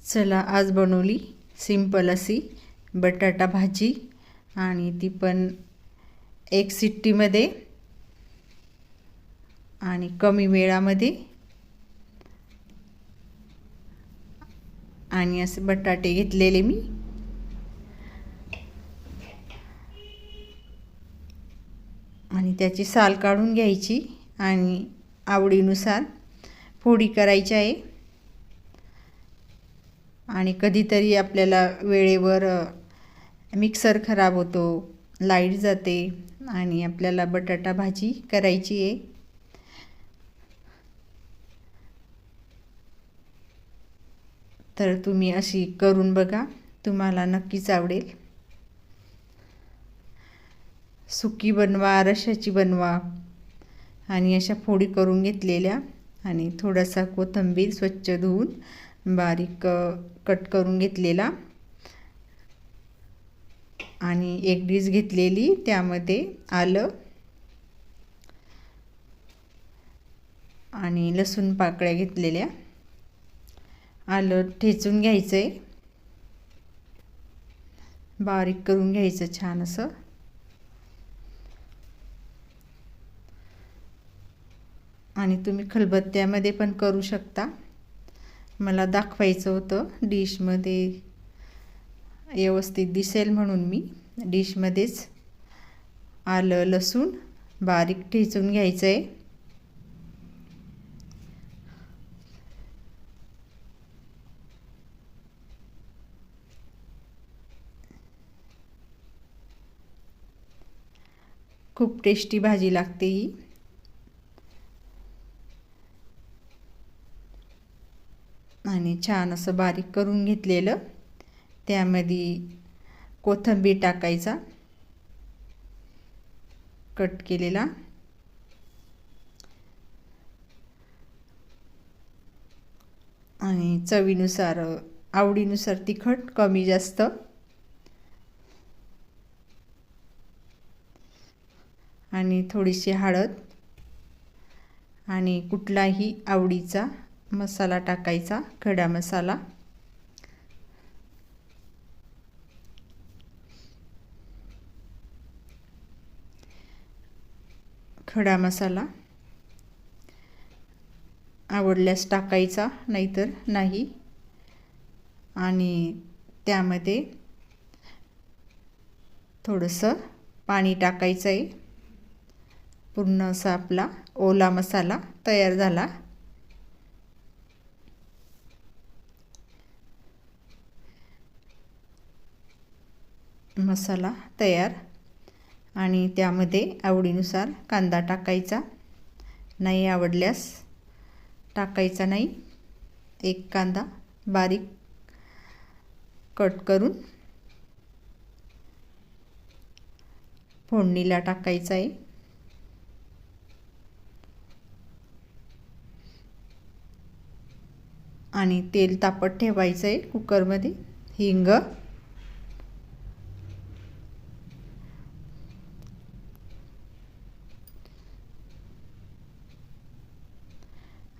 चला आज बनवली सिंपल अशी बटाटा भाजी आणि ती पण एक सिट्टीमध्ये आणि कमी वेळामध्ये। आणि असे बटाटे घेतलेले मी आणि त्याची साल काढून घ्यायची आणि आवडीनुसार फोडी करायची आहे। आणि कधीतरी आपल्याला वेळेवर मिक्सर खराब होतो, लाईट जाते आणि आपल्याला बटाटा भाजी करायची आहे। तर तुम्ही अशी करून बघा, तुम्हाला नक्कीच आवडेल। सुकी बनवा, रशाची बनवा आणि अशा फोडी करून घेतलेल्या आणि थोडासा कोथिंबीर स्वच्छ धुवून बारीक कट करून घेतलेला आणि एक डिश घेतलेली, त्यामध्ये आलं आणि लसूण पाकळ्या घेतलेल्या। आलं ठेचून घ्यायचंय, बारीक करून घ्यायचं छान असं। आणि तुम्ही खलबत्त्यामध्ये पण करू शकता, मला दाखवायचं होतं डिशमध्ये व्यवस्थित दिसेल म्हणून मी डिशमध्येच आलं लसूण बारीक ठेचून घ्यायचं आहे। खूप टेस्टी भाजी लागते ही। आणि छान असं बारीक करून घेतलेलं, त्यामध्ये कोथिंबीर टाकायचा कट केलेला आणि चवीनुसार आवडीनुसार तिखट कमी जास्त आणि थोडीशी हळद आणि कुठलाही आवडीचा मसाला टाकायचा, खडा मसाला। खडा मसाला आवडल्यास टाकायचा, नाहीतर नाही। आणि त्यामध्ये थोडंसं पाणी टाकायचं आहे। पूर्ण असा आपला ओला मसाला तयार झाला। मसाला तयार आणि त्यामध्ये आवडीनुसार कांदा टाकायचा, नाही आवडल्यास टाकायचा नाही। एक कांदा बारीक कट करून फोडणीला टाकायचा आहे। आणि तेल तापत ठेवायचं आहे कुकरमध्ये। हिंग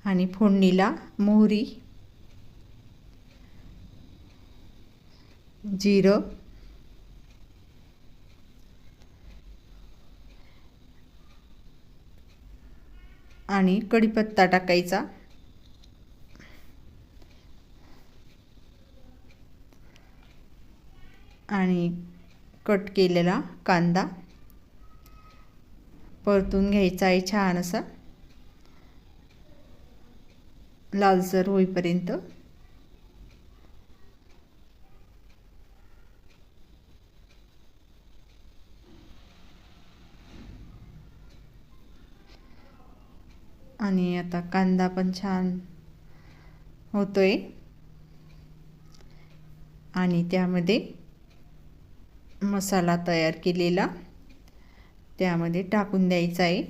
आणि फोडणीला मोहरी, जिरं आणि कढीपत्ता टाकायचा आणि कट केलेला कांदा परतून घ्यायचा आहे छान असा लालसर होईपर्यंत। आणि आता कांदा पण छान होतोय आणि त्यामध्ये मसाला तयार केलेला त्यामध्ये टाकून द्यायचा आहे।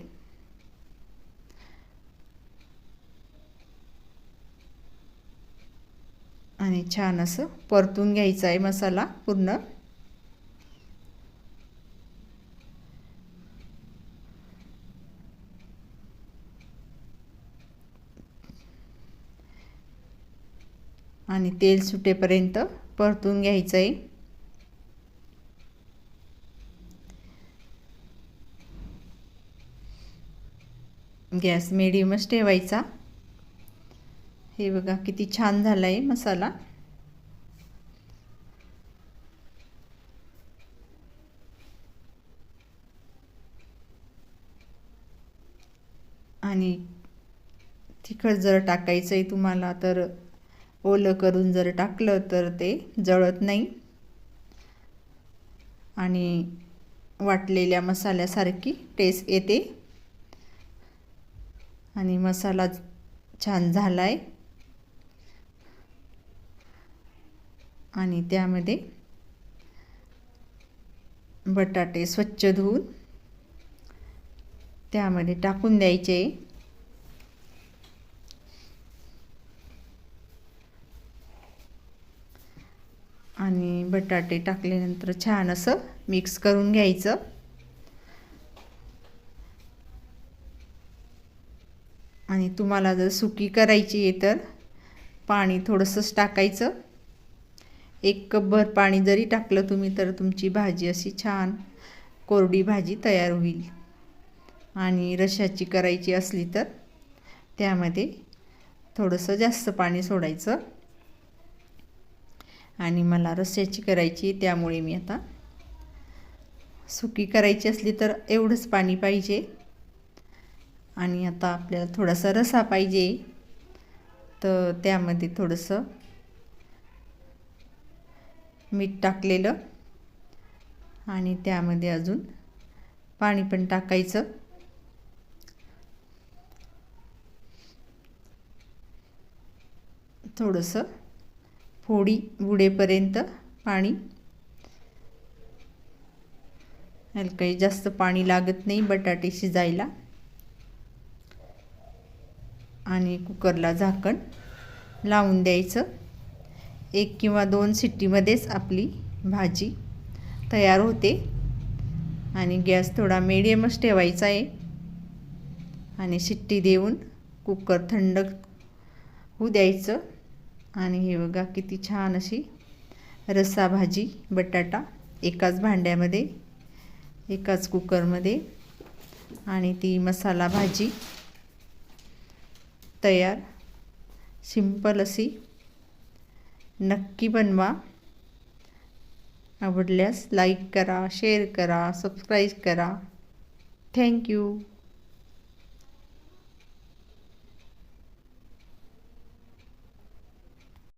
आणि छान असं परतून घ्यायचा आहे मसाला पूर्ण। आणि तेल सुटेपर्यंत परतून घ्यायचं आहे. गॅस मिडियमच ठेवायचा. हे बघा किती छान झाला आहे मसाला. आणि तिखट जर टाकायचं आहे तुम्हाला तर ओलं करून जर टाकलं तर ते जळत नाही आणि वाटलेल्या मसाल्यासारखी टेस्ट येते. आणि मसाला छान झाला आहे. आणि त्यामध्ये बटाटे स्वच्छ धुवून त्यामध्ये टाकून द्यायचे. आणि बटाटे टाकल्यानंतर छान असं मिक्स करून घ्यायचं. आणि तुम्हाला जर सुकी करायची आहे तर पाणी थोडंसंच टाकायचं. 1 कपभर पाणी जरी टाकलं तुम्ही तर तुमची भाजी अशी छान कोरडी भाजी तयार होईल. आणि रश्याची करायची असली तर त्यामध्ये थोडंसं जास्त पाणी सोडायचं. आणि मला रश्याची करायची त्यामुळे मी आता सुकी करायची असली तर एवढंच पाणी पाहिजे. आणि आता आपल्याला थोडासा रसा पाहिजे तर त्यामध्ये थोडंसं मीठ टाकलेलं आणि त्यामध्ये अजून पाणी पण टाकायचं. थोडंसं फोडी बुडेपर्यंत पाणी. याला काही जास्त पाणी लागत नाही बटाटे शिजायला. आणि कुकरला झाकण लावून द्यायचं. 1 किंवा 2 शिट्टीमध्येच आपली भाजी तयार होते. आणि गॅस थोडा मिडियमच ठेवायचा आहे. आणि शिट्टी देऊन कुकर थंड होऊ द्यायचं. आणि हे बघा किती छान अशी रस्सा भाजी बटाटा एकाच भांड्यामध्ये एकाच कुकरमध्ये आणि ती मसाला भाजी तयार. सिंपल अशी. नक्की बनवा. आवडल्यास लाईक करा, शेअर करा, सबस्क्राईब करा. थँक्यू.